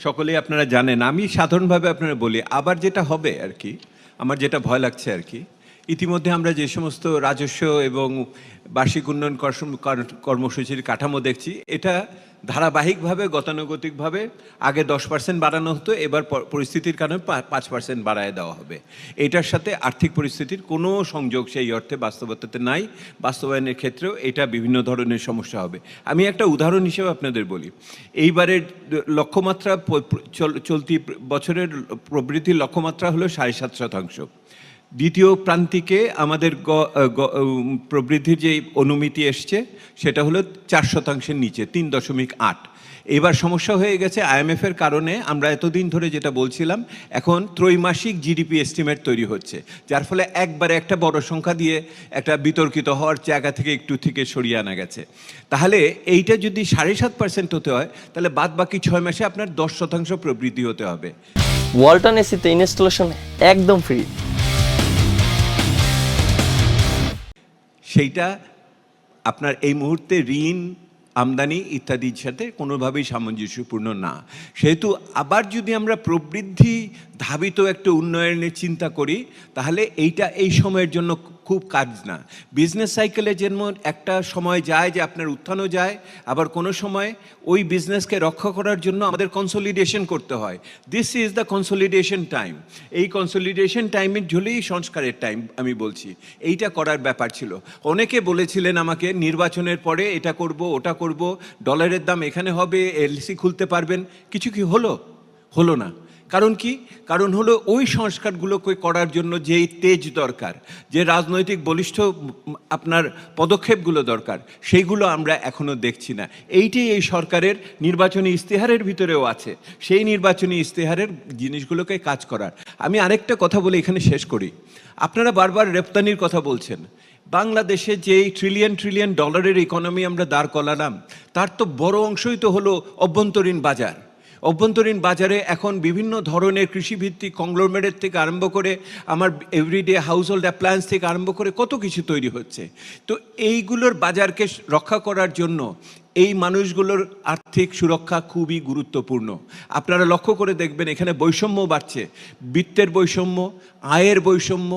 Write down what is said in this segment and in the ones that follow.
সকলেই আপনারা জানেন, আমি সাধারণভাবে আপনারা বলি, আবার যেটা হবে আর কি, আমার যেটা ভয় লাগছে আর কি, ইতিমধ্যে আমরা যে সমস্ত রাজস্ব এবং বার্ষিক উন্নয়ন কর্মসূচির কাঠামো দেখছি, এটা ধারাবাহিকভাবে গতানুগতিকভাবে আগে 10% বাড়ানো হতো, এবার পরিস্থিতির কারণে 5% বাড়ায় দেওয়া হবে। এটার সাথে আর্থিক পরিস্থিতির কোনো সংযোগ সেই অর্থে বাস্তবতাতে নাই। বাস্তবায়নের ক্ষেত্রেও এটা বিভিন্ন ধরনের সমস্যা হবে। আমি একটা উদাহরণ হিসেবে আপনাদের বলি, এইবারের লক্ষ্যমাত্রা, চলতি বছরের প্রবৃদ্ধির লক্ষ্যমাত্রা হলো 7.5%। দ্বিতীয় প্রান্তিকে আমাদের প্রবৃদ্ধির যে অনুমিতি এসছে সেটা হলো 4%-এর নিচে, 3.8। এবার সমস্যা হয়ে গেছে আইএমএফের কারণে। আমরা এতদিন ধরে যেটা বলছিলাম, এখন ত্রৈমাসিক জিডিপি এস্টিমেট তৈরি হচ্ছে, যার ফলে একবারে একটা বড় সংখ্যা দিয়ে একটা বিতর্কিত হওয়ার জায়গা থেকে একটু থেকে সরিয়ে আনা গেছে। তাহলে এইটা যদি 7.5% হতে হয়, তাহলে বাদ বাকি 6 মাসে আপনার 10% প্রবৃদ্ধি হতে হবে। ওয়ালটন এসিতে ইনস্টলেশন একদম ফ্রি। সেইটা আপনার এই মুহূর্তে ঋণ, আমদানি ইত্যাদির সাথে কোনোভাবেই সামঞ্জস্যপূর্ণ না। সেহেতু আবার যদি আমরা প্রবৃদ্ধি ধাবিত একটা উন্নয়নের চিন্তা করি, তাহলে এইটা এই সময়ের জন্য খুব কাজ না। বিজনেস সাইকেলে যেমন একটা সময় যায় যে আপনার উত্থানও যায়, আবার কোনো সময় ওই বিজনেসকে রক্ষা করার জন্য আমাদের কনসলিডেশন করতে হয়। This is the consolidation time. এই কনসলিডেশন টাইমের ঝুলেই সংস্কারের টাইম আমি বলছি। এইটা করার ব্যাপার ছিল। অনেকে বলেছিলেন আমাকে, নির্বাচনের পরে এটা করব, ওটা করব, ডলারের দাম এখানে হবে, এলসি খুলতে পারবেন। কিছু কি হলো না। কারণ কি? কারণ হলো ওই সংস্কারগুলোকে করার জন্য যেই তেজ দরকার, যে রাজনৈতিক বলিষ্ঠ আপনার পদক্ষেপগুলো দরকার, সেইগুলো আমরা এখনও দেখছি না। এইটাই এই সরকারের নির্বাচনী ইস্তেহারের ভিতরেও আছে, সেই নির্বাচনী ইস্তেহারের জিনিসগুলোকে কাজ করার। আমি আরেকটা কথা বলে এখানে শেষ করি। আপনারা বারবার রপ্তানির কথা বলছেন। বাংলাদেশে যেই ট্রিলিয়ন ডলারের ইকোনমি আমরা দাঁড় করালাম, তার তো বড় অংশই তো হলো অভ্যন্তরীণ বাজার। অভ্যন্তরীণ বাজারে এখন বিভিন্ন ধরনের কৃষিভিত্তিক কংগ্লোমেরেট থেকে আরম্ভ করে আমার এভরিডে হাউস হোল্ড অ্যাপ্লায়েন্স থেকে আরম্ভ করে কত কিছু তৈরি হচ্ছে। তো এইগুলোর বাজারকে রক্ষা করার জন্য এই মানুষগুলোর আর্থিক সুরক্ষা খুবই গুরুত্বপূর্ণ। আপনারা লক্ষ্য করে দেখবেন, এখানে বৈষম্য বাড়ছে, বৃত্তের বৈষম্য, আয়ের বৈষম্য,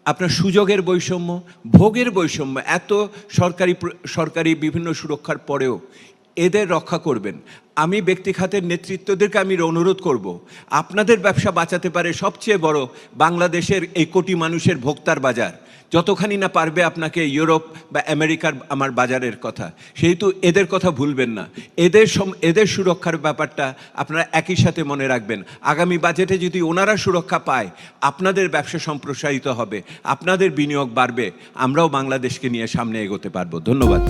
আপনার সুযোগের বৈষম্য, ভোগের বৈষম্য। এত সরকারি বিভিন্ন সুরক্ষার পরেও এদের রক্ষা করবেন। আমি ব্যক্তি খাতের নেতৃত্বদেরকে আমি অনুরোধ করব, আপনাদের ব্যবসা বাঁচাতে পারে সবচেয়ে বড় বাংলাদেশের এই কোটি মানুষের ভোক্তার বাজার। যতখানি না পারবে আপনাকে ইউরোপ বা আমেরিকার আমার বাজারের কথা, সেহেতু এদের কথা ভুলবেন না। এদের সুরক্ষার ব্যাপারটা আপনারা একই সাথে মনে রাখবেন। আগামী বাজেটে যদি ওনারা সুরক্ষা পায়, আপনাদের ব্যবসা সম্প্রসারিত হবে, আপনাদের বিনিয়োগ বাড়বে, আমরাও বাংলাদেশকে নিয়ে সামনে এগোতে পারবো। ধন্যবাদ।